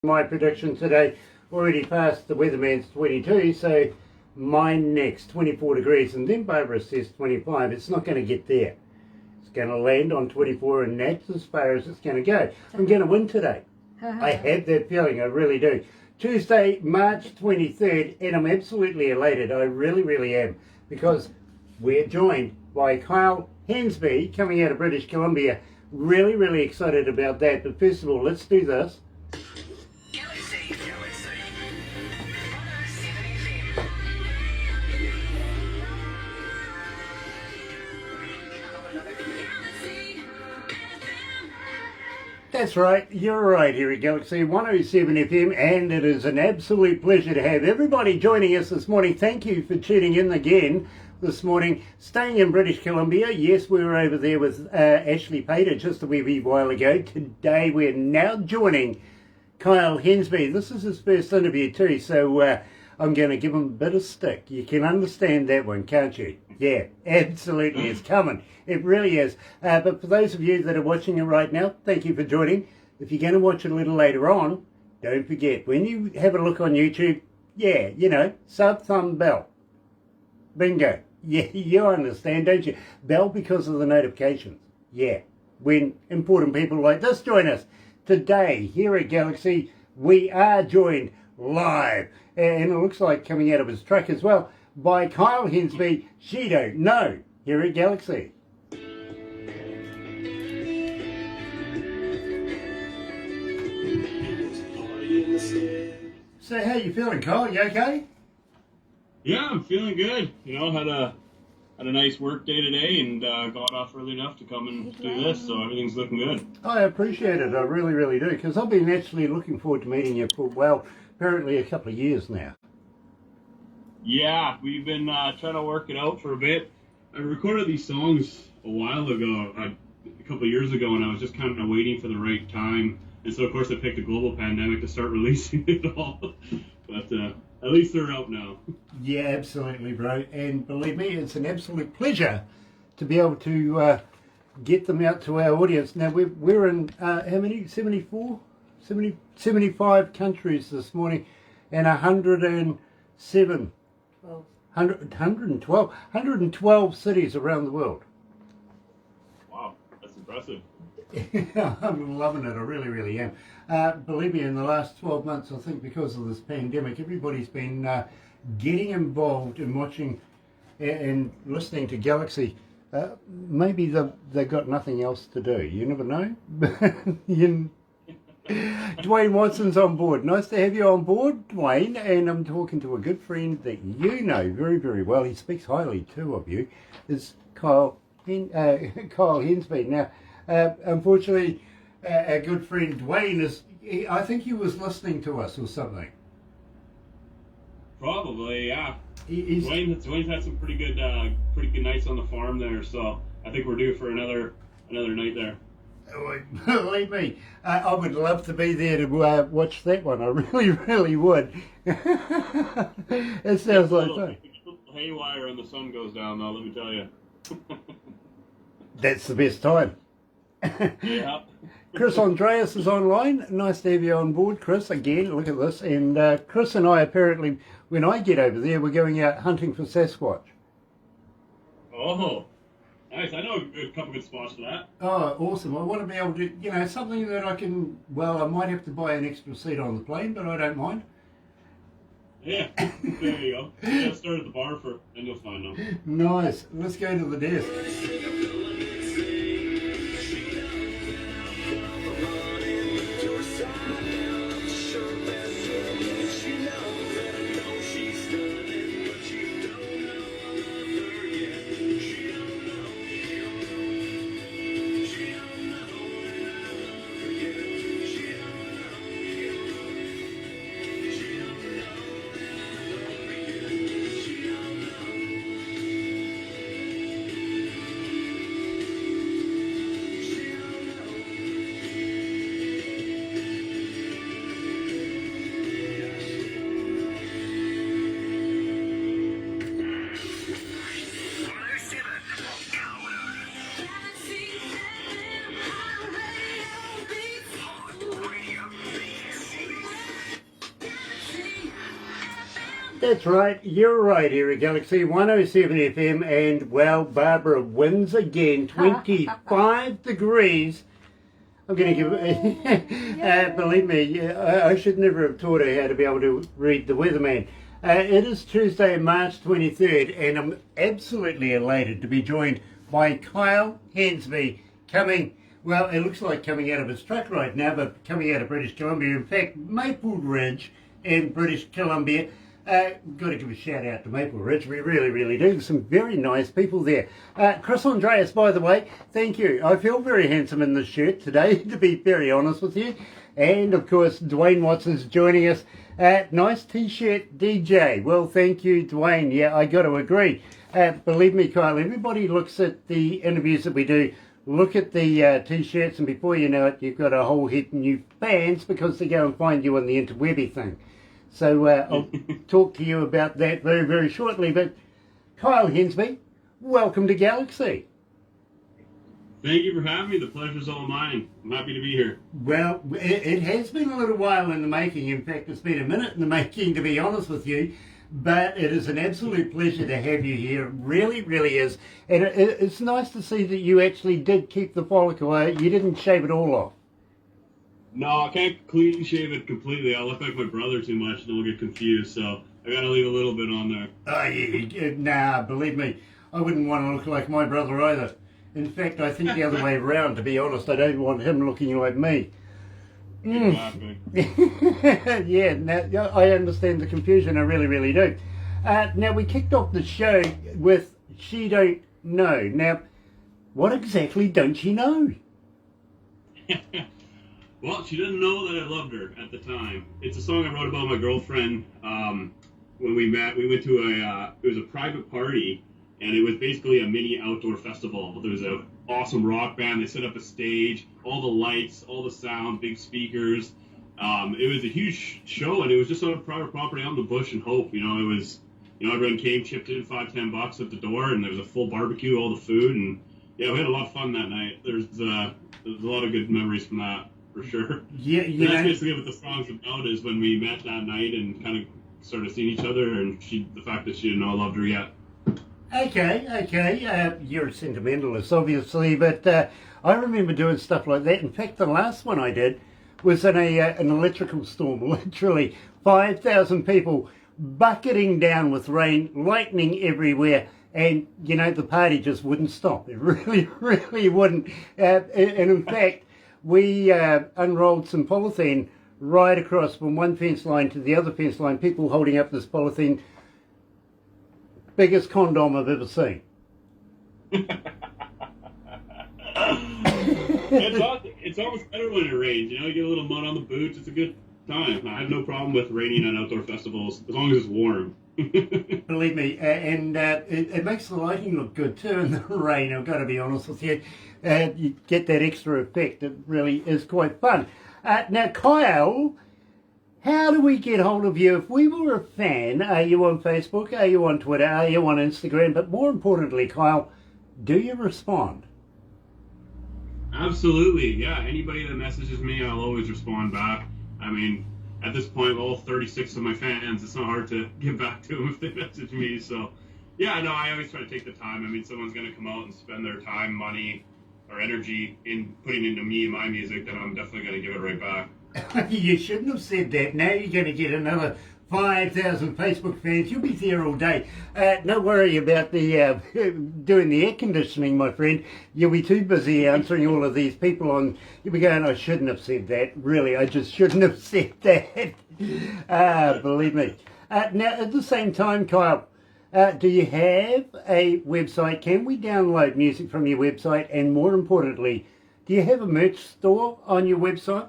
My prediction today already passed the weatherman's 22, so my next 24 degrees, and then Barbara says 25. It's not going to get there. It's going to land on 24, and that's as far as it's going to go. I'm going to win today. I have that feeling, I really do. Tuesday, March 23rd, and I'm absolutely elated. I really, really am, because we're joined by Kyle Hensby coming out of British Columbia. Really, really excited about that. But first of all, let's do this. That's right, you're right here at Galaxy 107 FM, and it is an absolute pleasure to have everybody joining us this morning. Thank you for tuning in again this morning. Staying in British Columbia, yes, we were over there with Ashley Pater just a wee while ago. Today we're now joining Kyle Hensby. This is his first interview too, so I'm going to give him a bit of stick. You can understand that one, can't you? Yeah, absolutely, it's coming. It really is. But for those of you that are watching it right now, thank you for joining. If you're going to watch it a little later on, don't forget, when you have a look on YouTube, yeah, you know, sub, thumb, bell. Bingo. Yeah, you understand, don't you? Bell because of the notifications. Yeah, when important people like this join us. Today, here at Galaxy, we are joined live, and it looks like coming out of his truck as well, by Kyle Hensby. She don't know, here at Galaxy. So how you feeling, Kyle? You okay? Yeah, I'm feeling good. You know, had a nice work day today, and got off early enough to come and do this, so everything's looking good. I appreciate it. I really, really do, because I've been actually looking forward to meeting you for, well, apparently a couple of years now. Yeah, we've been trying to work it out for a bit. I recorded these songs a while ago, a couple of years ago, and I was just kind of waiting for the right time. And so, of course, I picked a global pandemic to start releasing it all. But at least they're out now. Yeah, absolutely, bro. And believe me, it's an absolute pleasure to be able to get them out to our audience. Now, we're in, how many? 74? 75 countries this morning, and 107. 112 cities around the world. Wow, that's impressive. I'm loving it, I really, really am. Believe me, in the last 12 months, I think because of this pandemic, everybody's been getting involved in watching and listening to Galaxy. Maybe they've got nothing else to do. You never know. Dwayne Watson's on board. Nice to have you on board, Dwayne. And I'm talking to a good friend that you know very, very well. He speaks highly too of you. Is Kyle Hensby. Now, unfortunately, our good friend Dwayne I think he was listening to us or something. Probably, yeah. Dwayne's had some pretty good nights on the farm there, so I think we're due for another night there. Believe me, I would love to be there to watch that one. I really, really would. It sounds like fun. Haywire when the sun goes down, though. Let me tell you. That's the best time. Yeah. Chris Andreas is online. Nice to have you on board, Chris. Again, look at this. And Chris and I apparently, when I get over there, we're going out hunting for Sasquatch. Oh, nice. I know a couple good spots for that. Oh, awesome. I want to be able to, you know, something that I can, well, I might have to buy an extra seat on the plane, but I don't mind. Yeah, there you go. You gotta start at the bar and you'll find them. Nice. Let's go to the desk. That's right, you're right here at Galaxy 107 FM, and well, Barbara wins again, 25 degrees. I'm going to give, believe me, I should never have taught her how to be able to read the weatherman. It is Tuesday, March 23rd, and I'm absolutely elated to be joined by Kyle Hensby, coming, well, it looks like coming out of his truck right now, but coming out of British Columbia. In fact, Maple Ridge in British Columbia. Got to give a shout out to Maple Ridge. We really, really do. Some very nice people there. Chris Andreas, by the way, thank you. I feel very handsome in this shirt today, to be very honest with you. And of course, Dwayne Watson's joining us. Nice t-shirt, DJ. Well, thank you, Dwayne. Yeah, I got to agree. Believe me, Kyle, everybody looks at the interviews that we do. Look at the t-shirts, and before you know it, you've got a whole heap of new fans because they go and find you on the interwebby thing. So I'll talk to you about that very, very shortly. But Kyle Hensby, welcome to Galaxy. Thank you for having me. The pleasure's all mine. I'm happy to be here. Well, it has been a little while in the making. In fact, it's been a minute in the making, to be honest with you. But it is an absolute pleasure to have you here. It really, really is. And it's nice to see that you actually did keep the follicle. You didn't shave it all off. No, I can't clean shave it completely. I'll look like my brother too much and I'll get confused. So I got to leave a little bit on there. Oh, yeah, nah, believe me, I wouldn't want to look like my brother either. In fact, I think the other way around, to be honest. I don't want him looking like me. Exactly. Yeah, now, I understand the confusion. I really, really do. Now, we kicked off the show with She Don't Know. Now, what exactly don't she know? Well, she didn't know that I loved her at the time. It's a song I wrote about my girlfriend. When we met, we went to it was a private party, and it was basically a mini outdoor festival. There was an awesome rock band. They set up a stage, all the lights, all the sound, big speakers. It was a huge show, and it was just on private property out in the bush in Hope. It was, everyone came, chipped in $5-10 at the door, and there was a full barbecue, all the food, and yeah, we had a lot of fun that night. There's a lot of good memories from that. For sure. Yeah, that's basically what the song's about, is when we met that night and kind of started seeing each other, and the fact that she didn't know I loved her yet. Okay. You're a sentimentalist, obviously, but I remember doing stuff like that. In fact, the last one I did was in an electrical storm, literally 5,000 people bucketing down with rain, lightning everywhere, and, the party just wouldn't stop. It really, really wouldn't. And in fact, we unrolled some polythene right across from one fence line to the other fence line, people holding up this polythene. Biggest condom I've ever seen. It's almost better when it rains. You get a little mud on the boots. It's a good time. I have no problem with raining on outdoor festivals as long as it's warm. Believe me, and it makes the lighting look good too in the rain. I've got to be honest with you. You get that extra effect. It really is quite fun. Now, Kyle, how do we get hold of you? If we were a fan, are you on Facebook? Are you on Twitter? Are you on Instagram? But more importantly, Kyle, do you respond? Absolutely, yeah. Anybody that messages me, I'll always respond back. I mean, at this point, all 36 of my fans, it's not hard to get back to them if they message me. So, yeah, no, I always try to take the time. I mean, someone's going to come out and spend their time, money, or energy in putting into me and my music, then I'm definitely going to give it right back. You shouldn't have said that. Now you're going to get another 5,000 Facebook fans. You'll be there all day. Don't worry about the doing the air conditioning, my friend. You'll be too busy answering all of these people on. You'll be going, I shouldn't have said that. Really, I just shouldn't have said that. Believe me. Now, at the same time, Kyle, do you have a website? Can we download music from your website? And more importantly, do you have a merch store on your website?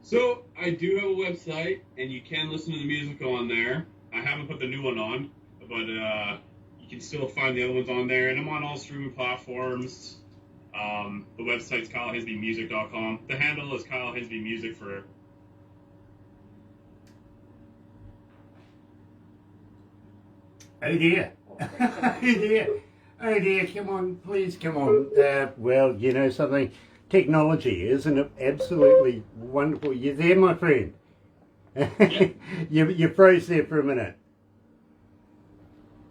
So, I do have a website, and you can listen to the music on there. I haven't put the new one on, but you can still find the other ones on there. And I'm on all streaming platforms. The website's KyleHensbyMusic.com. The handle is Kyle Hensby Music for... Oh dear. Oh dear. Oh dear, come on, please, come on. Well, you know something? Technology, isn't it absolutely wonderful? You there, my friend? Yeah. You froze there for a minute.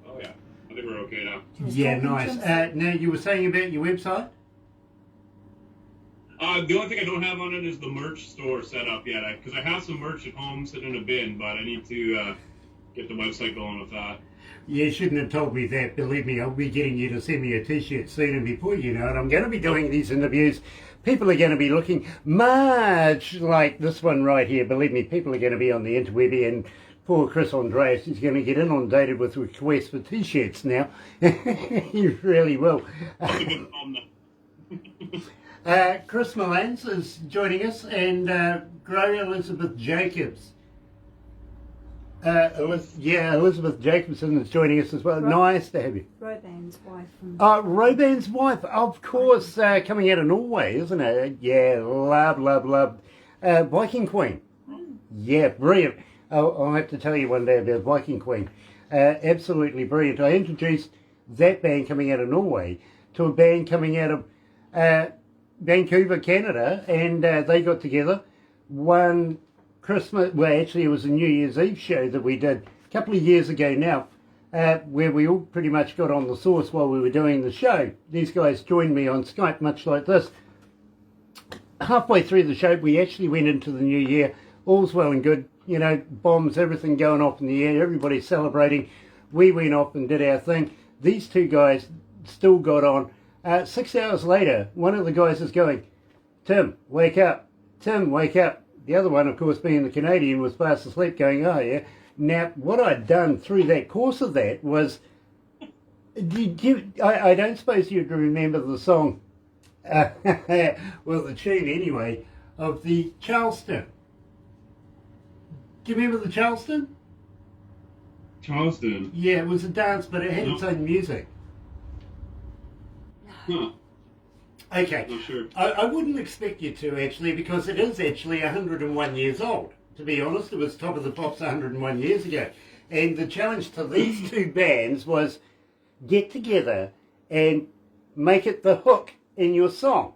Oh, yeah. I think we're okay now. Yeah, nice. Now, you were saying about your website? The only thing I don't have on it is the merch store set up yet. Because I have some merch at home sitting in a bin, but I need to get the website going with that. You shouldn't have told me that. Believe me, I'll be getting you to send me a t-shirt soon, and before you know it, I'm going to be doing these interviews. People are going to be looking much like this one right here. Believe me, people are going to be on the interwebby, and poor Chris Andreas is going to get inundated with requests for t-shirts now. He really will. That's a good problem, though. Chris Millans is joining us, and Gray Elizabeth Jacobs. Elizabeth Jacobson is joining us as well. Nice to have you. Roban's wife. Roban's wife, of course, coming out of Norway, isn't it? Yeah, love. Viking Queen. Yeah, brilliant. I'll have to tell you one day about Viking Queen. Absolutely brilliant. I introduced that band coming out of Norway to a band coming out of Vancouver, Canada, and they got together. One Christmas, well, actually it was a New Year's Eve show that we did a couple of years ago now, where we all pretty much got on the sauce while we were doing the show. These guys joined me on Skype, much like this. Halfway through the show, we actually went into the new year. All's well and good, you know, bombs, everything going off in the air, everybody celebrating. We went off and did our thing. These two guys still got on. 6 hours later, one of the guys is going, "Tim, wake up. Tim, wake up." The other one, of course, being the Canadian, was fast asleep going, "Oh, yeah." Now, what I'd done through that course of that was, I don't suppose you'd remember the song, well, the tune anyway, of the Charleston. Do you remember the Charleston? Charleston? Yeah, it was a dance, but it had its own music. Huh. Okay. Not sure. I wouldn't expect you to, actually, because it is actually 101 years old. To be honest, it was top of the pops 101 years ago. And the challenge to these two bands was get together and make it the hook in your song.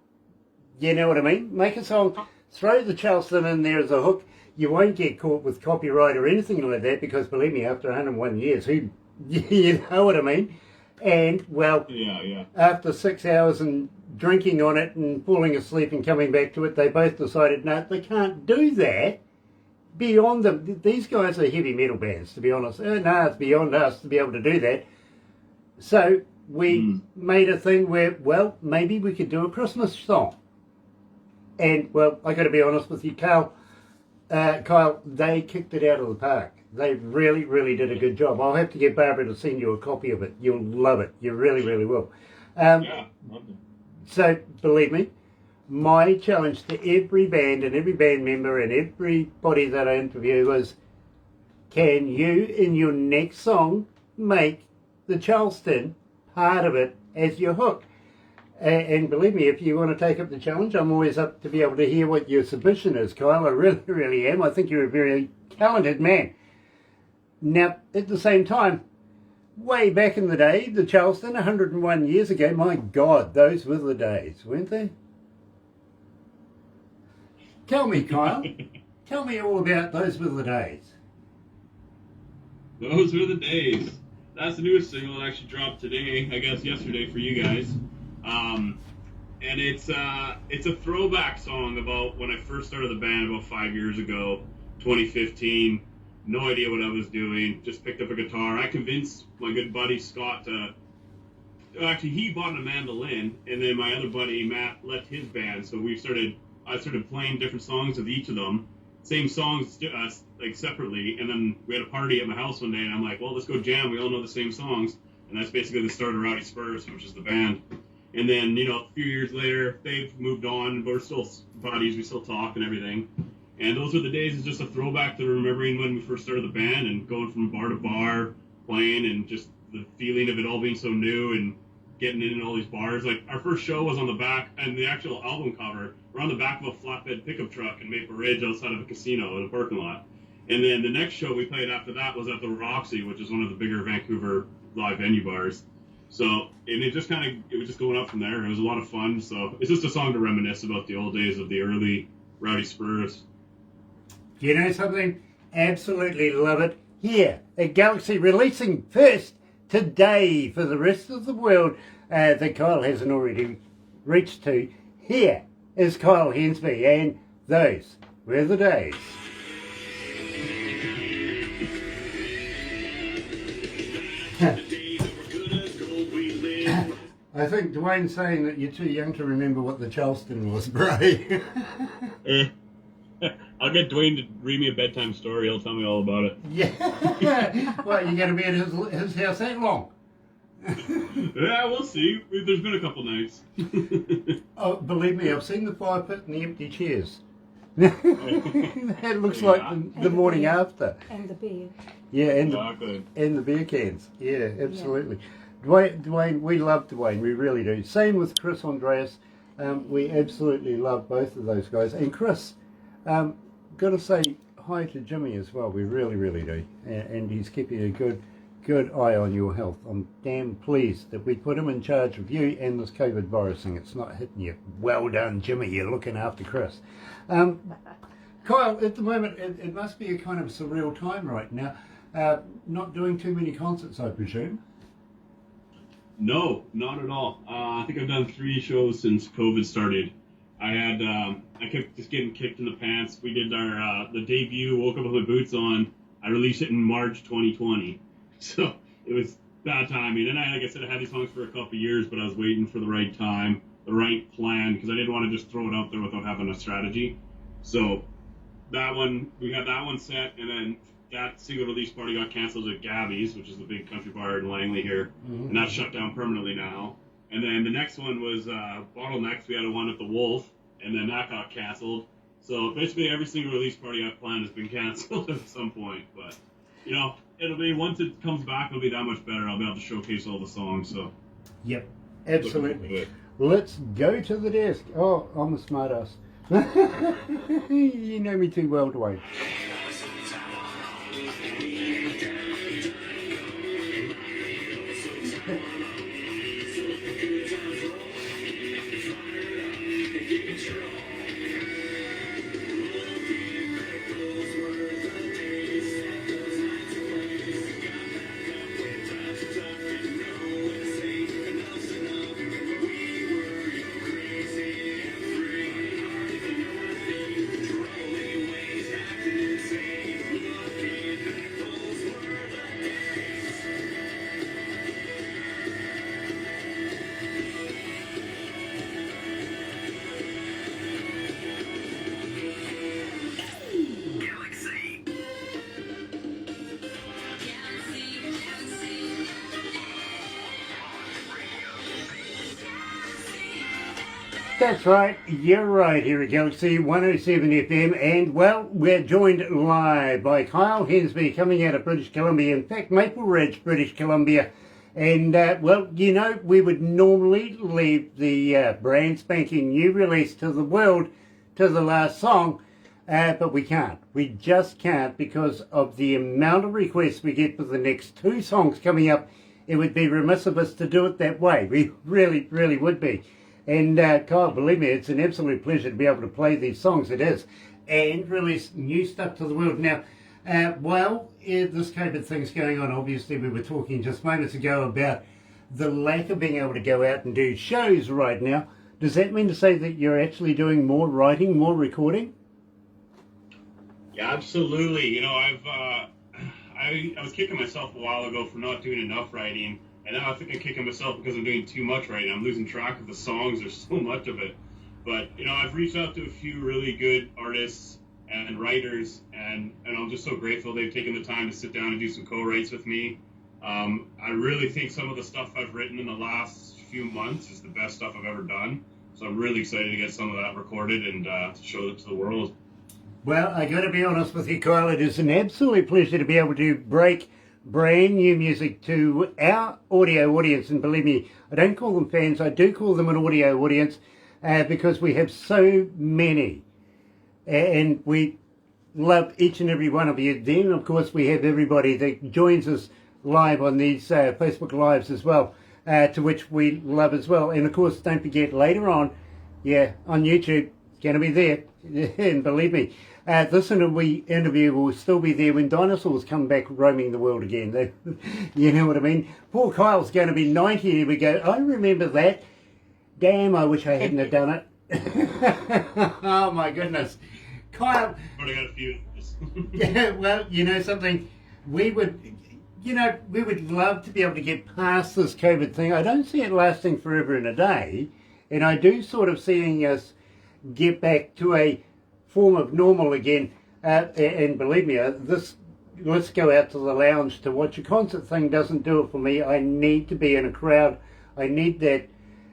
You know what I mean? Make a song, throw the Charleston in there as a hook. You won't get caught with copyright or anything like that, because believe me, after 101 years, who, you know what I mean? And, well, yeah. After 6 hours and drinking on it and falling asleep and coming back to it, they both decided, no, they can't do that. Beyond them, these guys are heavy metal bands, to be honest. No, it's beyond us to be able to do that. So we made a thing where, well, maybe we could do a Christmas song. And, well, I got to be honest with you, Kyle, they kicked it out of the park. They really, really did a good job. I'll have to get Barbara to send you a copy of it. You'll love it. You really, really will. Yeah, love it. So, believe me, my challenge to every band and every band member and everybody that I interview was, can you, in your next song, make the Charleston part of it as your hook? And believe me, if you want to take up the challenge, I'm always up to be able to hear what your submission is, Kyle. I really, really am. I think you're a very talented man. Now, at the same time, way back in the day, the Charleston, 101 years ago, my God, those were the days, weren't they? Tell me, Kyle. Tell me all about those were the days. Those were the days. That's the newest single that actually dropped today, I guess yesterday for you guys. And it's a throwback song about when I first started the band about 5 years ago, 2015. No idea what I was doing. Just picked up a guitar. I convinced my good buddy Scott to. Actually, he bought a mandolin, and then my other buddy Matt left his band. So I started playing different songs with each of them, same songs like separately. And then we had a party at my house one day, and I'm like, well, let's go jam. We all know the same songs, and that's basically the start of Rowdy Spurs, which is the band. And then a few years later, they've moved on, but we're still buddies. We still talk and everything. And those are the days. It's just a throwback to remembering when we first started the band and going from bar to bar, playing, and just the feeling of it all being so new and getting in all these bars. Like, our first show was on the back, and the actual album cover, we're on the back of a flatbed pickup truck in Maple Ridge outside of a casino in a parking lot. And then the next show we played after that was at the Roxy, which is one of the bigger Vancouver live venue bars. So, and it was just going up from there. It was a lot of fun. So it's just a song to reminisce about the old days of the early Rowdy Spurs. You know something? Absolutely love it. Here at Galaxy, releasing first today for the rest of the world that Kyle hasn't already reached to. Here is Kyle Hensby, and those were the days. I think Dwayne's saying that you're too young to remember what the Charleston was, bro. I'll get Dwayne to read me a bedtime story. He'll tell me all about it. Yeah. Well, you're going to be at his house that long? Yeah, we'll see. There's been a couple nights. Oh, believe me, I've seen the fire pit and the empty chairs. That looks like the morning after. And the beer. Yeah, Exactly. and the beer cans. Yeah, absolutely. Yeah. Dwayne, we love Dwayne, we really do. Same with Chris Andreas. We absolutely love both of those guys. And Chris, got to say hi to Jimmy as well. We really, really do. And he's keeping a good eye on your health. I'm damn pleased that we put him in charge of you and this COVID virus thing. It's not hitting you. Well done, Jimmy. You're looking after Chris. Kyle, at the moment, it must be a kind of surreal time right now. Not doing too many concerts, I presume. No, not at all. I think I've done 3 shows since COVID started. I kept just getting kicked in the pants. We did our the debut, Woke Up With My Boots On. I released it in March 2020. So it was bad timing. And like I said, I had these songs for a couple of years, but I was waiting for the right time, the right plan, because I didn't want to just throw it out there without having a strategy. So that one, we had that one set, and then that single release party got canceled at Gabby's, which is the big country bar in Langley here, and that's shut down permanently now. And then the next one was Bottlenecks. We had a one at the Wolf, and then that got canceled. So basically every single release party I've planned has been canceled at some point. But, you know, it'll be, once it comes back, it'll be that much better. I'll be able to showcase all the songs. So. Yep, absolutely. Let's go to the desk. Oh, I'm a smart ass. You know me too well, Dwayne. That's right, you're right here at Galaxy 107 FM, and well, we're joined live by Kyle Hensby coming out of British Columbia, in fact Maple Ridge, British Columbia. And well, you know, we would normally leave the brand spanking new release to the world, to the last song, but we can't. We just can't, because of the amount of requests we get for the next 2 songs coming up. It would be remiss of us to do it that way. We really, really would be. And Kyle, believe me, it's an absolute pleasure to be able to play these songs, it is, and release new stuff to the world. Now, while this COVID thing's going on, obviously we were talking just moments ago about the lack of being able to go out and do shows right now. Does that mean to say that you're actually doing more writing, more recording? Yeah, absolutely. You know, I was kicking myself a while ago for not doing enough writing. And now I think I'm kicking myself because I'm doing too much right now. I'm losing track of the songs. There's so much of it. But, you know, I've reached out to a few really good artists and writers, and I'm just so grateful they've taken the time to sit down and do some co-writes with me. I really think some of the stuff I've written in the last few months is the best stuff I've ever done. So I'm really excited to get some of that recorded and to show it to the world. Well, I got to be honest with you, Kyle. It is an absolute pleasure to be able to break brand new music to our audio audience, and believe me, I don't call them fans, I do call them an audio audience, because we have so many, and we love each and every one of you. Then of course we have everybody that joins us live on these Facebook Lives as well, to which we love as well. And of course, don't forget later on, on YouTube, it's going to be there, and believe me, This interview will still be there when dinosaurs come back roaming the world again. You know what I mean? Poor Kyle's going to be 90 and we go, I remember that. Damn, I wish I hadn't have done it. Oh my goodness. Kyle. Already got a few. Yeah, well, you know something, we would love to be able to get past this COVID thing. I don't see it lasting forever and a day, and I do sort of seeing us get back to a form of normal again. And believe me, let's go out to the lounge to watch a concert thing doesn't do it for me. I need to be in a crowd. I need that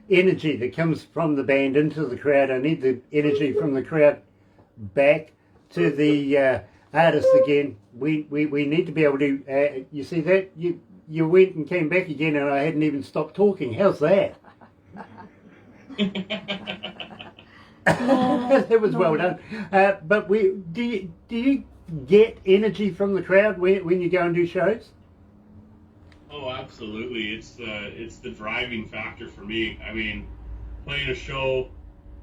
energy that comes from the band into the crowd. I need the energy from the crowd back to the artist again. We need to be able to. You see that you went and came back again, and I hadn't even stopped talking. How's that? That was well done. But do you get energy from the crowd when you go and do shows? Oh, absolutely. It's the driving factor for me. I mean, playing a show,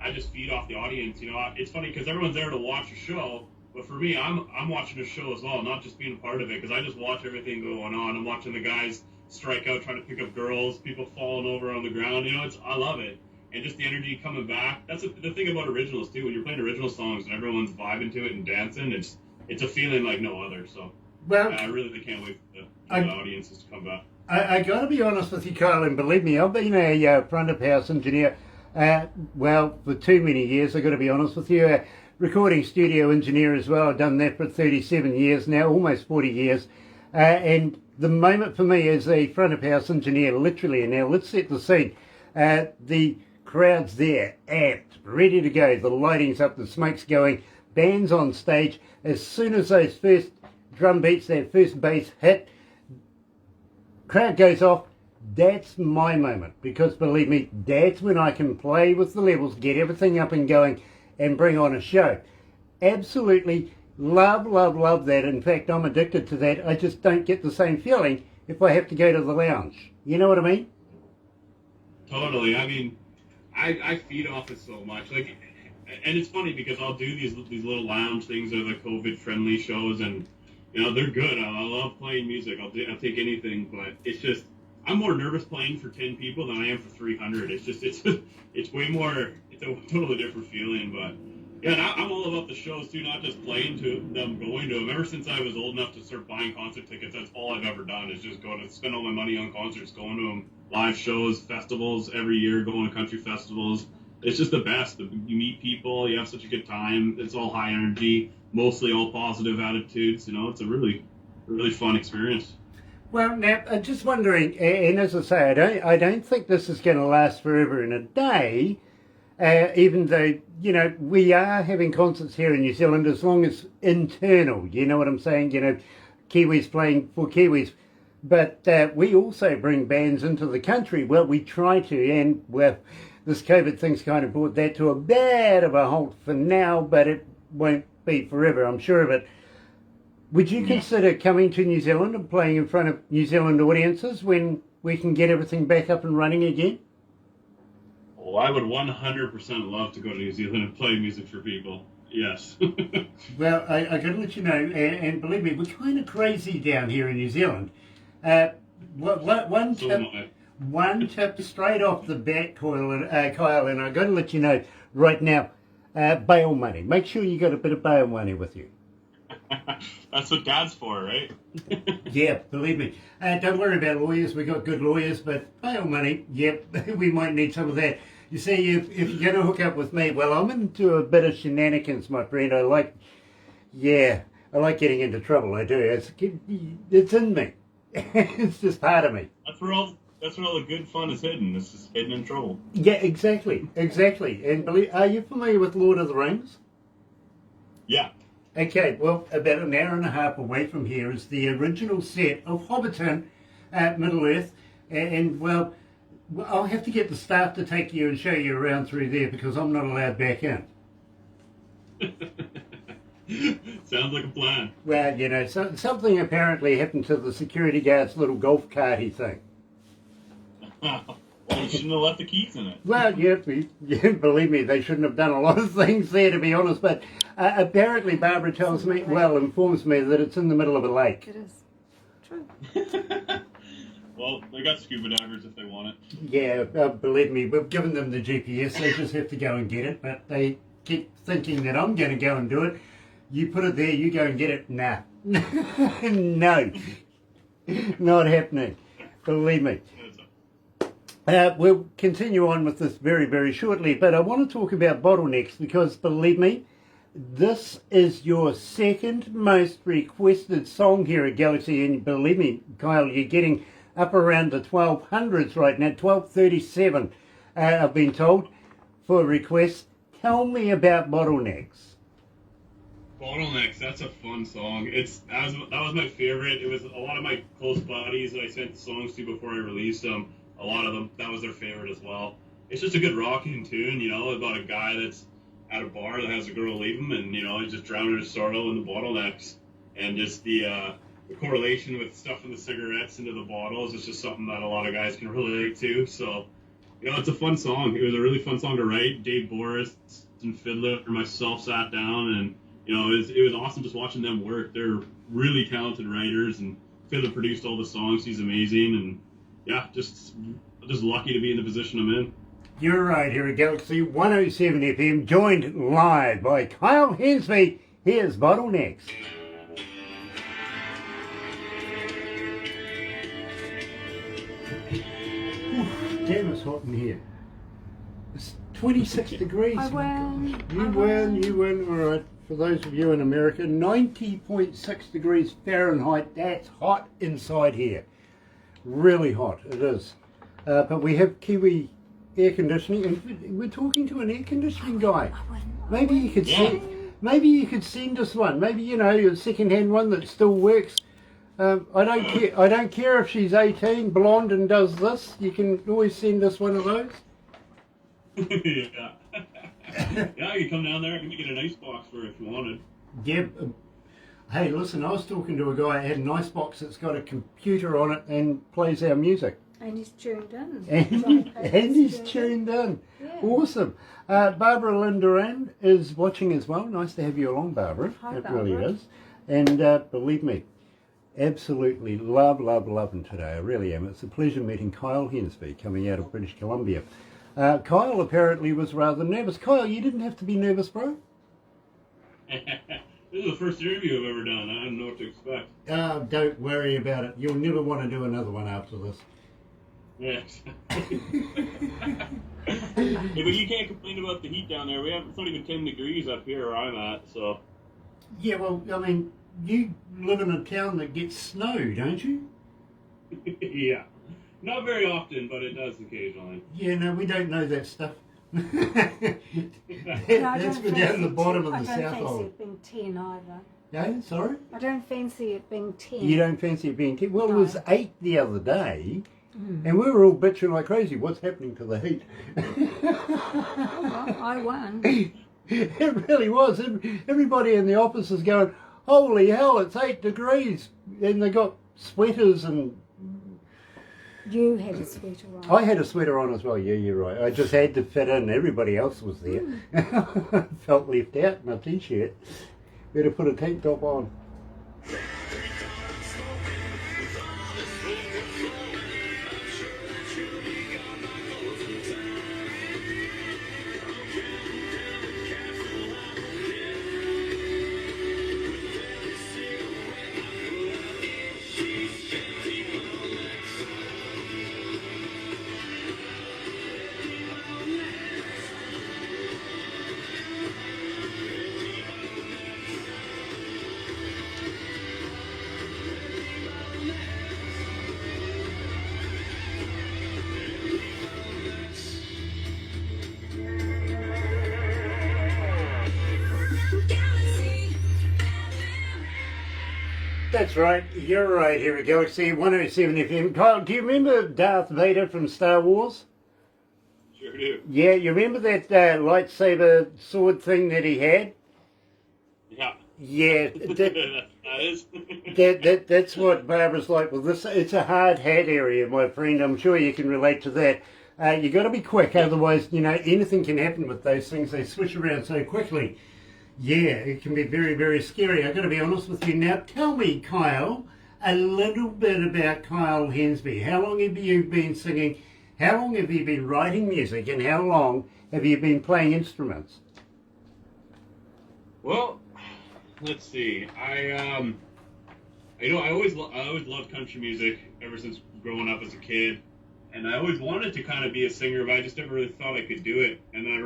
I just feed off the audience. You know, it's funny because everyone's there to watch a show, but for me, I'm watching a show as well, not just being a part of it, because I just watch everything going on. I'm watching the guys strike out trying to pick up girls, people falling over on the ground. You know, I love it. And just the energy coming back. That's the thing about originals too. When you're playing original songs and everyone's vibing to it and dancing, it's a feeling like no other. So well, I really can't wait for the audiences to come back. I got to be honest with you, Kyle, and believe me, I've been a front of house engineer. Well, for too many years. I got to be honest with you. Recording studio engineer as well. I've done that for 37 years now, almost 40 years. And the moment for me as a front of house engineer, literally, and now let's set the scene. The crowd's there, amped, ready to go. The lighting's up, the smoke's going, band's on stage. As soon as those first drum beats, that first bass hit, crowd goes off. That's my moment, because believe me, that's when I can play with the levels, get everything up and going, and bring on a show. Absolutely love that. In fact, I'm addicted to that. I just don't get the same feeling if I have to go to the lounge. You know what I mean? Totally. I mean, I feed off it so much. Like, and it's funny because I'll do these little lounge things or the COVID friendly shows, and you know they're good. I love playing music. I'll take anything, but it's just I'm more nervous playing for 10 people than I am for 300. It's way more. It's a totally different feeling. But yeah, and I'm all about the shows too, not just playing to them, going to them. Ever since I was old enough to start buying concert tickets, that's all I've ever done is just go to spend all my money on concerts, going to them, live shows, festivals every year, going to country festivals. It's just the best. You meet people, you have such a good time. It's all high energy, mostly all positive attitudes. You know, it's a really, really fun experience. Well, now, I'm just wondering, and as I say, I don't think this is going to last forever and a day, even though, you know, we are having concerts here in New Zealand as long as internal, you know what I'm saying? You know, Kiwis playing for Kiwis. But we also bring bands into the country. Well, we try to, and well, this COVID thing's kind of brought that to a bit of a halt for now, but it won't be forever, I'm sure of it. Would you consider coming to New Zealand and playing in front of New Zealand audiences when we can get everything back up and running again? Oh, I would 100% love to go to New Zealand and play music for people. Yes. Well, I got to let you know, and believe me, we're kind of crazy down here in New Zealand. One tip straight off the bat, Kyle, and I got to let you know right now, bail money. Make sure you got a bit of bail money with you. That's what Dad's for, right? Yeah, believe me. Don't worry about lawyers. We got good lawyers, but bail money, yep, we might need some of that. You see, if you're going to hook up with me, well, I'm into a bit of shenanigans, my friend. I like getting into trouble. I do. It's in me. It's just part of me. That's where all the good fun is hidden. It's just hidden in trouble. Yeah, exactly. And are you familiar with Lord of the Rings? Yeah. Okay, well, about an hour and a half away from here is the original set of Hobbiton at Middle-earth. And, well, I'll have to get the staff to take you and show you around through there because I'm not allowed back in. Sounds like a plan. Well, you know, something apparently happened to the security guard's little golf carty thing. Well, you shouldn't have left the keys in it. Well, yeah, believe me, they shouldn't have done a lot of things there, to be honest. But apparently, Barbara informs me that it's in the middle of a lake. It is. True. Well, they got scuba divers if they want it. Yeah, believe me, we've given them the GPS. They just have to go and get it. But they keep thinking that I'm going to go and do it. You put it there, you go and get it. Nah. No. Not happening. Believe me. We'll continue on with this very, very shortly, but I want to talk about bottlenecks because, believe me, this is your second most requested song here at Galaxy, and believe me, Kyle, you're getting up around the 1200s right now, 1237, I've been told, for requests. Tell me about Bottlenecks. Bottlenecks, that's a fun song. That was my favorite. It was a lot of my close buddies that I sent the songs to before I released them. A lot of them, that was their favorite as well. It's just a good rocking tune, about a guy that's at a bar that has a girl leave him, and he's just drowning his sorrow in the bottlenecks, and just the correlation with stuffing the cigarettes into the bottles is just something that a lot of guys can relate to. So, it's a fun song. It was a really fun song to write. Dave Boris and Fiddler and myself sat down, and it was awesome just watching them work. They're really talented writers, and Fiddler produced all the songs. He's amazing, and yeah, just lucky to be in the position I'm in. You're right, here at Galaxy 107 FM, joined live by Kyle Hensby. Here's Bottlenecks. Damn, it's hot in here. It's 26 degrees. I win. You win. All right. For those of you in America, 90.6 degrees Fahrenheit. That's hot inside here. Really hot, it is. But we have Kiwi air conditioning, and we're talking to an air conditioning guy. Maybe you could send us one. Maybe a second-hand one that still works. I don't care if she's 18, blonde, and does this. You can always send us one of those. Yeah. Yeah, you come down there. I can get an icebox for it if you wanted. Yeah. Hey, listen, I was talking to a guy that had an icebox that's got a computer on it and plays our music. And he's tuned in. And he's tuned in. Yeah. Awesome. Barbara Lynn Duran is watching as well. Nice to have you along, Barbara. Hi, it really is. And believe me, absolutely love him today. I really am. It's a pleasure meeting Kyle Hensby coming out of British Columbia. Kyle apparently was rather nervous. Kyle, you didn't have to be nervous, bro. This is the first interview I've ever done. I didn't know what to expect. Don't worry about it. You'll never want to do another one after this. Yes. Yeah, but you can't complain about the heat down there. It's not even 10 degrees up here where I'm at, so. Yeah, well, I mean, you live in a town that gets snow, don't you? Yeah. Not very often, but it does occasionally. Yeah, no, we don't know that stuff. That's for down at the bottom of the South I don't fancy Hole. it being 10 either. Yeah, sorry? I don't fancy it being 10. You don't fancy it being 10? Well, No. it was 8 the other day, and we were all bitching like crazy. What's happening to the heat? Well, I won. It really was. Everybody in the office is going, holy hell, it's 8 degrees. And they got sweaters and... You had a sweater on. I had a sweater on as well, yeah, you're right. I just had to fit in. Everybody else was there. Felt left out in my t-shirt. Better put a tank top on. That's right, you're right here at Galaxy 107 FM. Kyle, do you remember Darth Vader from Star Wars? Sure do. Yeah, you remember that lightsaber sword thing that he had? Yeah. Yeah, That is. that's what Barbara's like with this. It's a hard hat area, my friend. I'm sure you can relate to that. You got to be quick, otherwise, anything can happen with those things. They switch around so quickly. Yeah, it can be very, very scary. I've got to be honest with you. Now, tell me, Kyle, a little bit about Kyle Hensby. How long have you been singing? How long have you been writing music? And how long have you been playing instruments? Well, let's see. I always loved country music ever since growing up as a kid, and I always wanted to kind of be a singer, but I just never really thought I could do it. And then I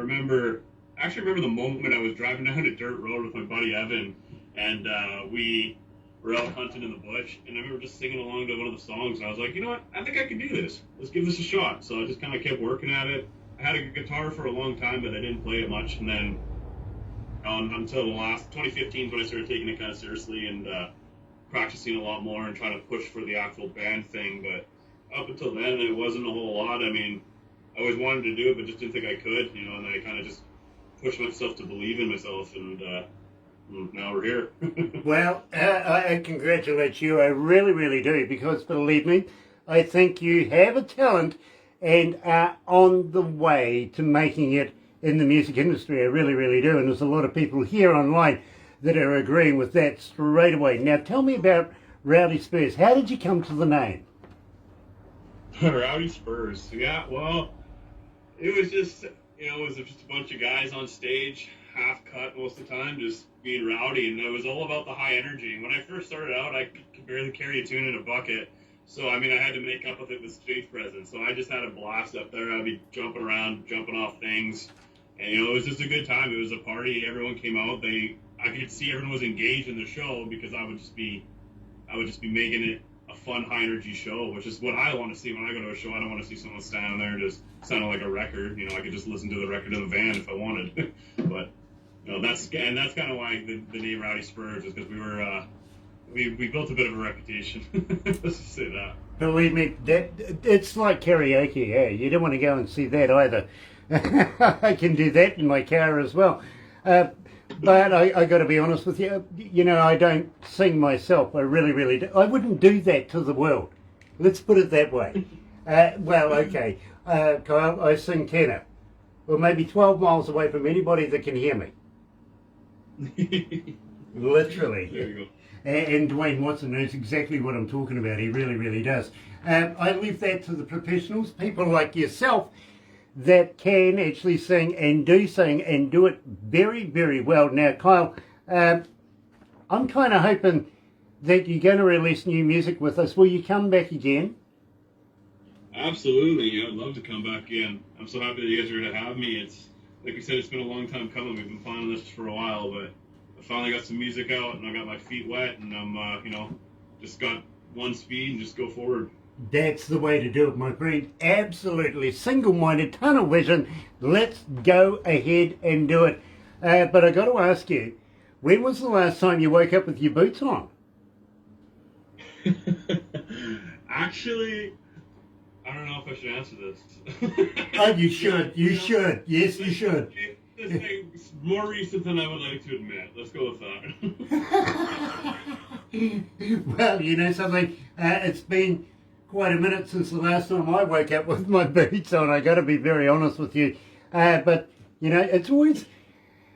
actually remember the moment I was driving down a dirt road with my buddy Evan, and we were out hunting in the bush, and I remember just singing along to one of the songs, and I was like, you know what, I think I can do this. Let's give this a shot. So I just kind of kept working at it. I had a guitar for a long time, but I didn't play it much, and then until the last 2015 when I started taking it kind of seriously and practicing a lot more and trying to push for the actual band thing. But up until then, it wasn't a whole lot. I mean, I always wanted to do it, but just didn't think I could, and I kind of just pushed myself to believe in myself, and now we're here. Well, I congratulate you. I really, really do, because believe me, I think you have a talent and are on the way to making it in the music industry. I really, really do. And there's a lot of people here online that are agreeing with that straight away. Now, tell me about Rowdy Spurs. How did you come to the name? Rowdy Spurs. Yeah, well, it was just, it was just a bunch of guys on stage, half cut most of the time, just being rowdy, and it was all about the high energy. When I first started out, I could barely carry a tune in a bucket, so I had to make up with it with stage presence. So I just had a blast up there. I'd be jumping around, jumping off things, and it was just a good time. It was a party. Everyone came out. I could see everyone was engaged in the show because I would just be making it a fun, high energy show, which is what I want to see when I go to a show. I don't want to see someone standing there and just sounding like a record. I could just listen to the record in the van if I wanted. But that's kind of why the name Rowdy Spurs is, because we built a bit of a reputation. Let's just say that. Believe me, it's like karaoke. Yeah, you don't want to go and see that either. I can do that in my car as well. But I got to be honest with you. I don't sing myself. I really, really do. I wouldn't do that to the world. Let's put it that way. Well, okay. Kyle, I sing tenor. Well, maybe 12 miles away from anybody that can hear me. Literally. There you go. And Dwayne Watson knows exactly what I'm talking about. He really, really does. I leave that to the professionals, people like yourself, that can actually sing and do it very, very well. Now, Kyle, I'm kind of hoping that you're going to release new music with us. Will you come back again? Absolutely. I'd love to come back again. I'm so happy that you guys are going to have me. It's, like we said, it's been a long time coming. We've been planning this for a while, but I finally got some music out, and I got my feet wet, and I'm, just got one speed and just go forward. That's the way to do it, my friend. Absolutely. Single-minded, tunnel vision. Let's go ahead and do it. But I got to ask you, when was the last time you woke up with your boots on? Actually, I don't know if I should answer this. Oh, you should. You should. Yes, you should. It's more recent than I would like to admit. Let's go with that. Well, something, it's been quite a minute since the last time I woke up with my boots on. I got to be very honest with you. But, it's always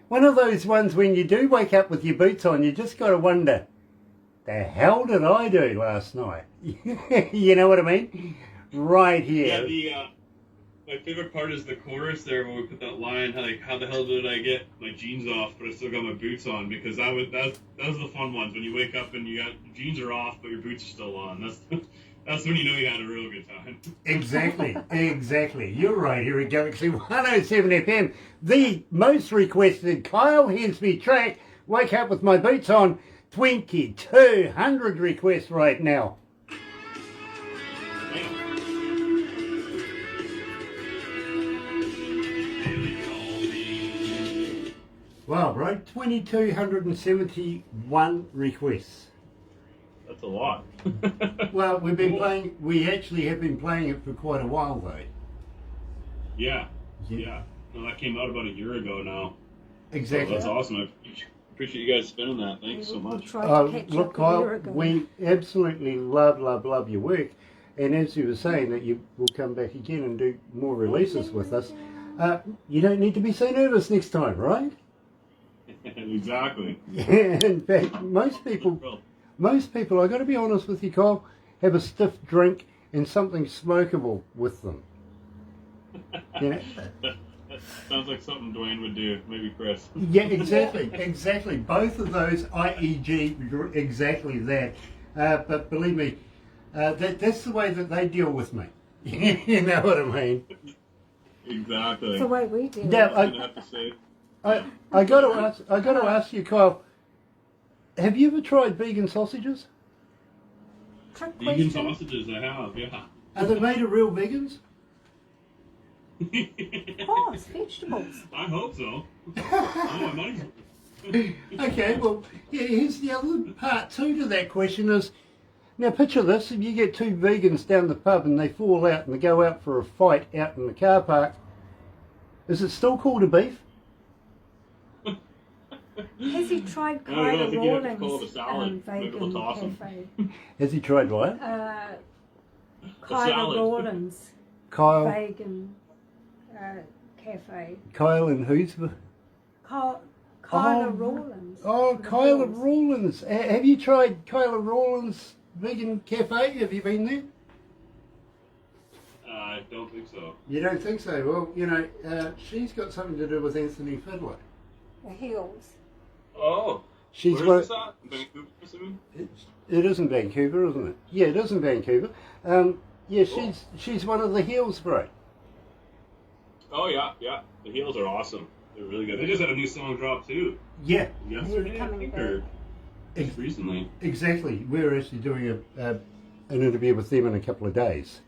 one of those ones when you do wake up with your boots on, you just got to wonder, the hell did I do last night? You know what I mean? Right here. Yeah, my favorite part is the chorus there when we put that line, how the hell did I get my jeans off but I still got my boots on? Because that was the fun ones, when you wake up and your jeans are off but your boots are still on. That's when you know you had a real good time. Exactly. You're right here at Galaxy 107 FM, the most requested Kyle Hensby track, Wake Up With My Boots On, 2,200 requests right now. Wow, bro, 2,271 requests. That's a lot. Well, we actually have been playing it for quite a while, though. Yeah. Well, that came out about a year ago now. Exactly. So that's awesome. I appreciate you guys spinning that. Thanks so much. Look, Kyle, we absolutely love your work. And as you were saying that you will come back again and do more releases with us, you don't need to be so nervous next time, right? Exactly. In fact, most people, I've got to be honest with you, Kyle, have a stiff drink and something smokable with them. You know? Sounds like something Dwayne would do, maybe Chris. Yeah, exactly. Both of those, IEG, exactly that. But believe me, that's the way that they deal with me. You know what I mean? Exactly. It's the way we do. Now, Have to say. I got to ask you, Kyle. Have you ever tried vegan sausages? Trick Vegan question. sausages, I have, yeah. Are they made of real vegans? Of course, vegetables. I hope so. Oh, my money's Okay, well, yeah, here's the other part too to that question is, now picture this, if you get two vegans down the pub and they fall out and they go out for a fight out in the car park, is it still called a beef? Has he tried I don't know, I Kyle think you have to call it a Rawlins salad. Maybe we'll vegan toss 'em. cafe? Has he tried what? Kyle salad. Rawlins Kyle, vegan cafe. Kyle and who's? Kyla Oh. Rawlins. Oh, for the Kyle girls. Rawlins. Have you tried Kyle Rawlins vegan cafe? Have you been there? I don't think so. You don't think so? Well, you know, she's got something to do with Anthony Fiddler. The Hills. Oh. She's Where one. is this at? Vancouver, assuming? It is in Vancouver, isn't it? Yeah, it is in Vancouver. Yeah, she's one of the Heels, bro. Oh, yeah. The heels are awesome. They're really good. They just had a new song drop, too. Yeah, Yesterday, I Coming think, back. or just recently. exactly. We're actually doing an interview with them in a couple of days.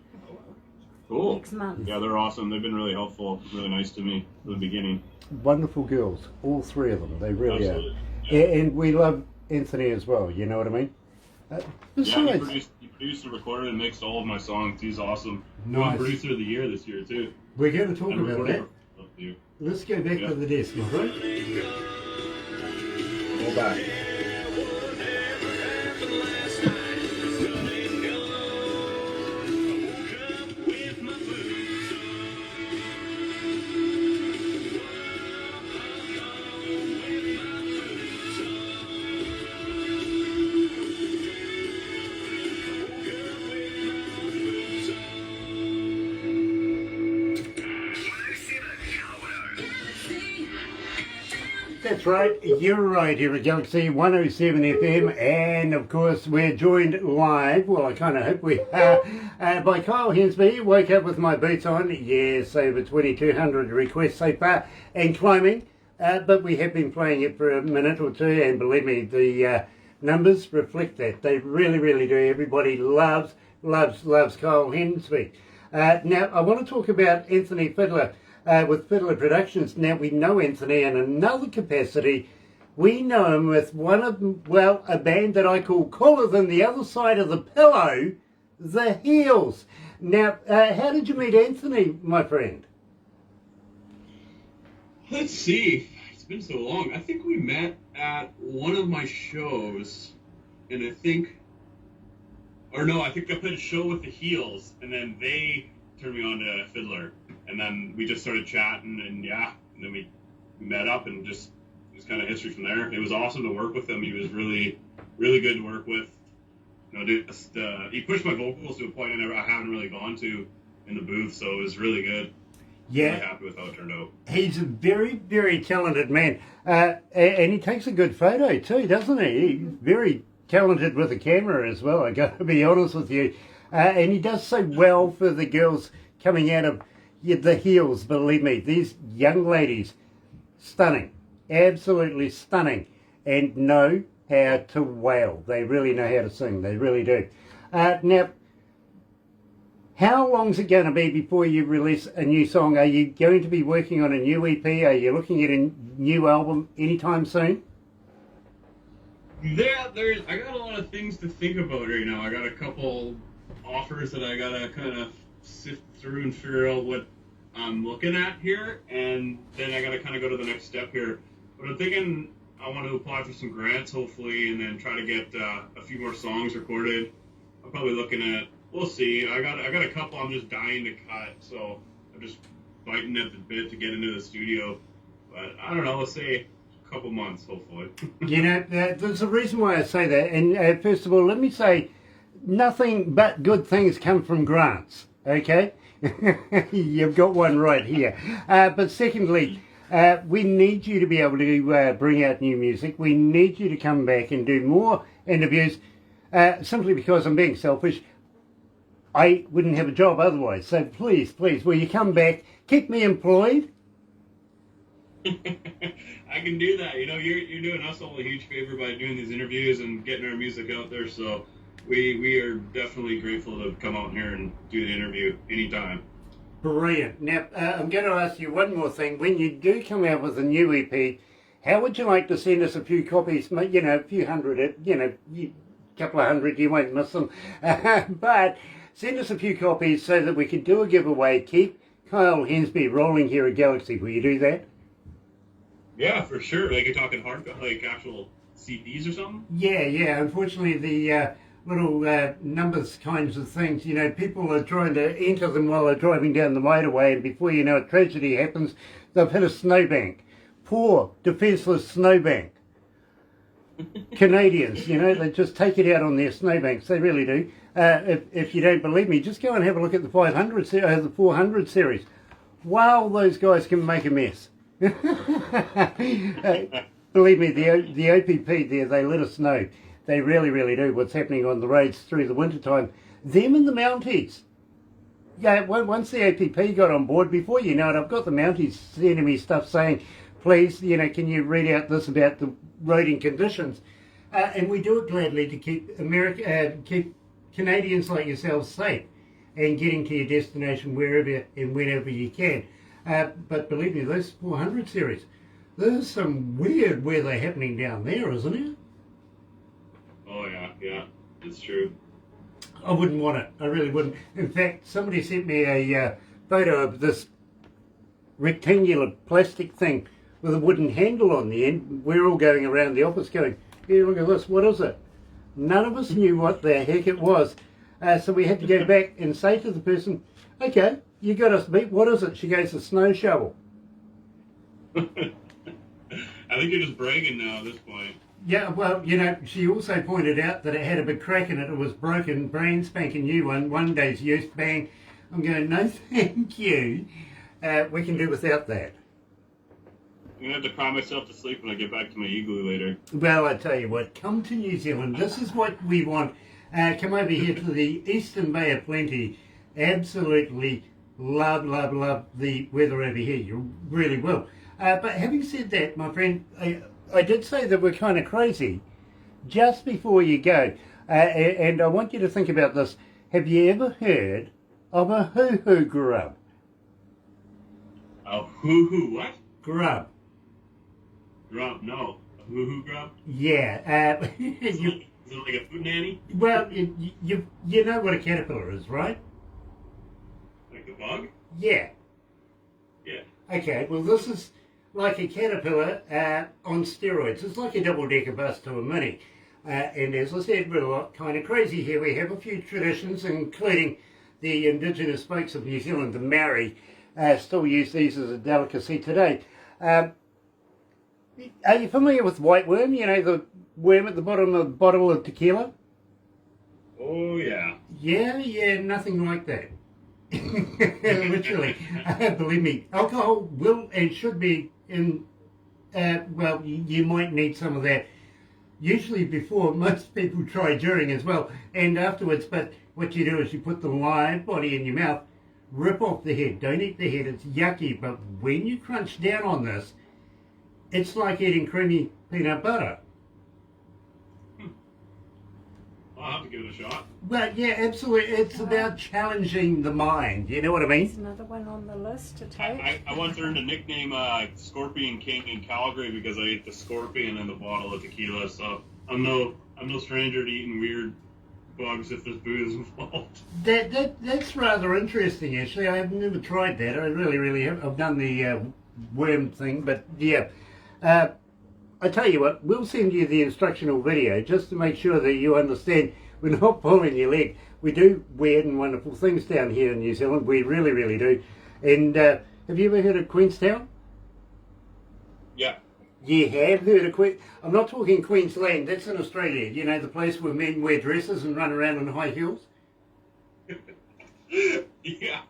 Cool. Next month. Yeah, they're awesome. They've been really helpful, really nice to me from the beginning. Wonderful girls, all three of them. They really Absolutely. are. Yeah. And we love Anthony as well. You know what I mean? Yeah, Besides, he produced and recorded and mixed all of my songs. He's awesome. Nice. Won Producer of the Year this year, too. we're going to talk And about recorded that. for you. Let's go back Yeah. to the desk, my friend. Go back. That's right, you're right here at Galaxy 107 FM, and of course we're joined live, well I kind of hope we are, by Kyle Hensby. Woke up with my boots on, yes, over 2,200 requests so far, and climbing, but we have been playing it for a minute or two, and believe me, the numbers reflect that. They really, really do. Everybody loves Kyle Hensby. Now, I want to talk about Anthony Fiddler. With Fiddler Productions. Now we know Anthony in another capacity. We know him with a band that I call cooler than the other side of the pillow, the Heels. Now, how did you meet Anthony, my friend? Let's see. It's been so long. I think we met at one of my shows, and I think I played a show with the Heels, and then they turned me on to Fiddler. And then we just started chatting, and then we met up, and just it was kind of history from there. It was awesome to work with him. He was really, really good to work with. He pushed my vocals to a point I haven't really gone to in the booth, so it was really good. Yeah, Really happy with how it turned out. he's a very, very talented man, and he takes a good photo too, doesn't he? He's very talented with a camera as well. I got to be honest with you, and he does so well for the girls coming out of. Yeah, the Heels, believe me, these young ladies, stunning, absolutely stunning, and know how to wail. They really know how to sing, they really do. Now, how long's it going to be before you release a new song? Are you going to be working on a new EP? Are you looking at a new album anytime soon? Yeah, I got a lot of things to think about right now. I got a couple offers that I gotta kind of sift through and figure out what I'm looking at here, and then I gotta kind of go to the next step here. But I'm thinking I want to apply for some grants, hopefully, and then try to get a few more songs recorded. I'm probably looking at we'll see. I got a couple I'm just dying to cut, so I'm just biting at the bit to get into the studio. But I don't know. Let's say a couple months, hopefully. You know, there's a reason why I say that. And first of all, let me say, nothing but good things come from grants. Okay, you've got one right here. But secondly, we need you to be able to bring out new music. We need you to come back and do more interviews. Simply because I'm being selfish, I wouldn't have a job otherwise. So please, will you come back? Keep me employed. I can do that. You know, you're doing us all a huge favor by doing these interviews and getting our music out there. So we are definitely grateful to come out here and do the interview anytime. Brilliant. Now, I'm going to ask you one more thing. When you do come out with a new EP, how would you like to send us a few copies? You know, a few hundred, couple of hundred, you won't miss them. But send us a few copies so that we can do a giveaway. Keep Kyle Hensby rolling here at Galaxy. Will you do that? Yeah, for sure. Like, you're talking hard, like actual CDs or something? Yeah. Unfortunately, the little numbers kinds of things, you know, people are trying to enter them while they're driving down the motorway, and before you know it, tragedy happens. They've hit a snowbank. Poor, defenceless snowbank. Canadians, you know, they just take it out on their snowbanks. They really do. If you don't believe me, just go and have a look at the 500, the 400 series. Wow, those guys can make a mess. Believe me, the OPP there, they let us know. They really do what's happening on the roads through the wintertime. Them and the Mounties. Yeah, once the OPP got on board, before you know it, I've got the Mounties sending me stuff saying, please, you know, can you read out this about the roading conditions? And we do it gladly to keep keep Canadians like yourselves safe and getting to your destination wherever and whenever you can. But believe me, those 400 series, there's some weird weather happening down there, isn't it? Oh, yeah, it's true. I wouldn't want it. I really wouldn't. In fact, somebody sent me a photo of this rectangular plastic thing with a wooden handle on the end. We're all going around the office going, here, look at this, what is it? None of us knew what the heck it was. So we had to go back and say to the person, okay, you got us beat, what is it? She goes, a snow shovel. I think you're just bragging now at this point. Yeah, well, you know, she also pointed out that it had a big crack in it. It was broken, brand spanking new one day's use, bang. I'm going, no thank you. We can do without that. I'm going to have to cry myself to sleep when I get back to my igloo later. Well, I tell you what, come to New Zealand. This is what we want. Come over here to the Eastern Bay of Plenty. Absolutely love the weather over here. You really will. But having said that, my friend, I did say that we're kind of crazy. Just before you go, and I want you to think about this. Have you ever heard of a hoo-hoo grub? A hoo-hoo what? Grub. Grub, no. A hoo-hoo grub? Yeah. Is it like a food nanny? Well, you know what a caterpillar is, right? Like a bug? Yeah. Yeah. Okay, well this is like a caterpillar on steroids. It's like a double-decker bus to a mini. And as I said, we're a lot kind of crazy here. We have a few traditions, including the indigenous folks of New Zealand, the Maori, still use these as a delicacy today. Are you familiar with white worm? You know, the worm at the bottom of the bottle of tequila? Oh, yeah. Yeah, nothing like that. Literally. Believe me, alcohol will and should be in, well, you might need some of that. Usually before, most people try during as well, and afterwards, but what you do is you put the live body in your mouth, rip off the head. Don't eat the head, it's yucky, but when you crunch down on this, it's like eating creamy peanut butter. I'll have to give it a shot. Well, yeah, absolutely. It's about challenging the mind. You know what I mean? There's another one on the list to take. I once earned a nickname Scorpion King in Calgary because I ate the scorpion in the bottle of tequila. So I'm no stranger to eating weird bugs if there's booze involved. That's rather interesting, actually. I've never tried that. I really have. I've done the worm thing, but yeah. I tell you what, we'll send you the instructional video just to make sure that you understand We're not pulling your leg. We do weird and wonderful things down here in New Zealand. We really, really do. And have you ever heard of Queenstown? Yeah. You have heard of Queen. I'm not talking Queensland. That's in Australia. You know, the place where men wear dresses and run around in high heels. Yeah.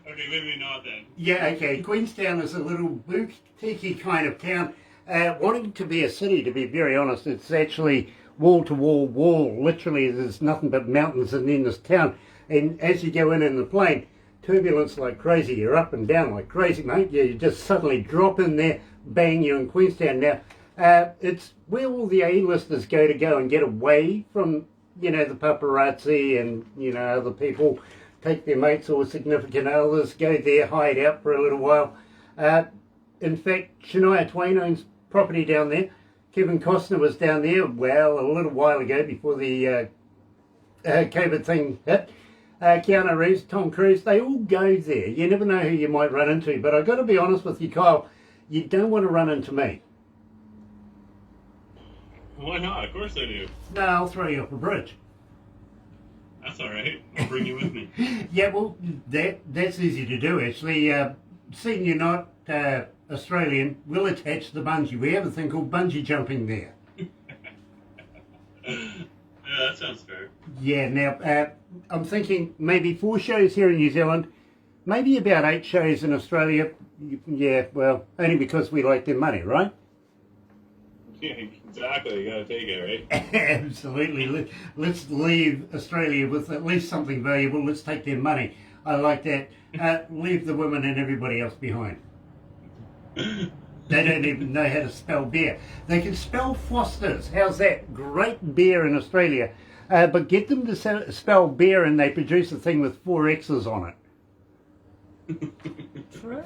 Okay, maybe not then. Yeah, okay. Queenstown is a little boutique kind of town. Wanting to be a city, to be very honest, it's actually wall to wall. Literally, there's nothing but mountains in this town. And as you go in the plane, turbulence like crazy. You're up and down like crazy, mate. You just suddenly drop in there, bang, you're in Queenstown. Now, it's where all the A-listers go and get away from, you know, the paparazzi and, you know, other people. Take their mates or significant others, go there, hide out for a little while. In fact, Shania Twain owns property down there. Kevin Costner was down there, well, a little while ago before the COVID thing hit. Keanu Reeves, Tom Cruise, they all go there. You never know who you might run into. But I've got to be honest with you, Kyle, you don't want to run into me. Why not? Of course I do. No, I'll throw you off a bridge. That's all right. I'll bring you with me. Yeah, well, that's easy to do, actually. Seeing you're not Australian, we'll attach the bungee. We have a thing called bungee jumping there. Yeah, that sounds fair. Yeah, now, I'm thinking maybe 4 shows here in New Zealand, maybe about 8 shows in Australia. Yeah, well, only because we like their money, right? Yeah, exactly. You gotta take it, right? Absolutely. Let's leave Australia with at least something valuable. Let's take their money. I like that. Leave the women and everybody else behind. They don't even know how to spell beer. They can spell Foster's. How's that? Great beer in Australia. But get them to spell beer and they produce a thing with 4 X's on it. True.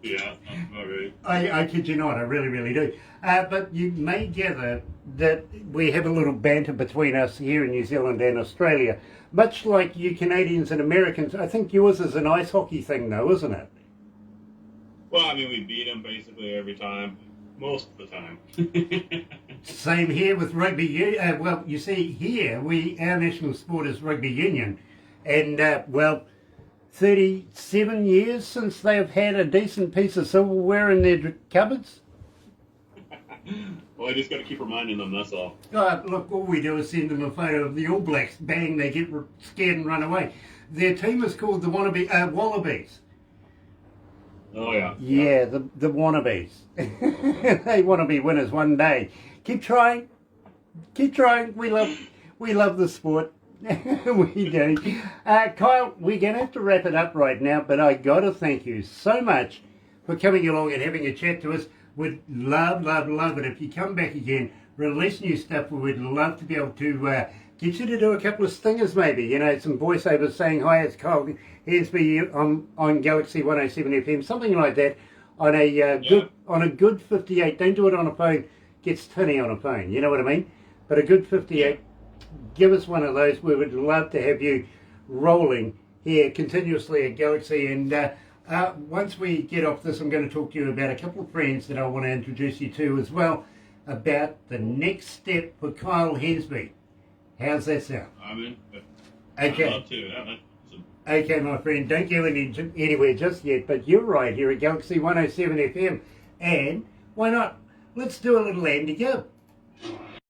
Yeah, that's about right. I kid you not, I really, really do. But you may gather that we have a little banter between us here in New Zealand and Australia. Much like you Canadians and Americans, I think yours is an ice hockey thing though, isn't it? Well, I mean, we beat them basically every time, most of the time. Same here with rugby. Well, you see, here, our national sport is rugby union. And, well, 37 years since they've had a decent piece of silverware in their cupboards. Well, I just got to keep reminding them, that's all. Look, all we do is send them a photo of the All Blacks. Bang, they get scared and run away. Their team is called the Wallabies. Oh, yeah. Yeah, the wannabes. They want to be winners one day. Keep trying. Keep trying. We love the sport. We do. Kyle, we're going to have to wrap it up right now, but I got to thank you so much for coming along and having a chat to us. We'd love it if you come back again, release new stuff. We'd love to be able to get you to do a couple of stingers maybe, you know, some voiceovers saying, hi, it's Kyle Hensby on Galaxy 107fm, something like that, on a good 58. Don't do it on a phone, gets tinny on a phone, you know what I mean? But a good 58, give us one of those. We would love to have you rolling here continuously at Galaxy. And once we get off this, I'm going to talk to you about a couple of friends that I want to introduce you to as well, about the next step for Kyle Hensby. How's that sound? I'm in. Okay. I'd love to. Yeah, that's awesome. Okay, my friend, don't go anywhere just yet, but you're right here at Galaxy 107 FM. And why not? Let's do a little Andy Gibb.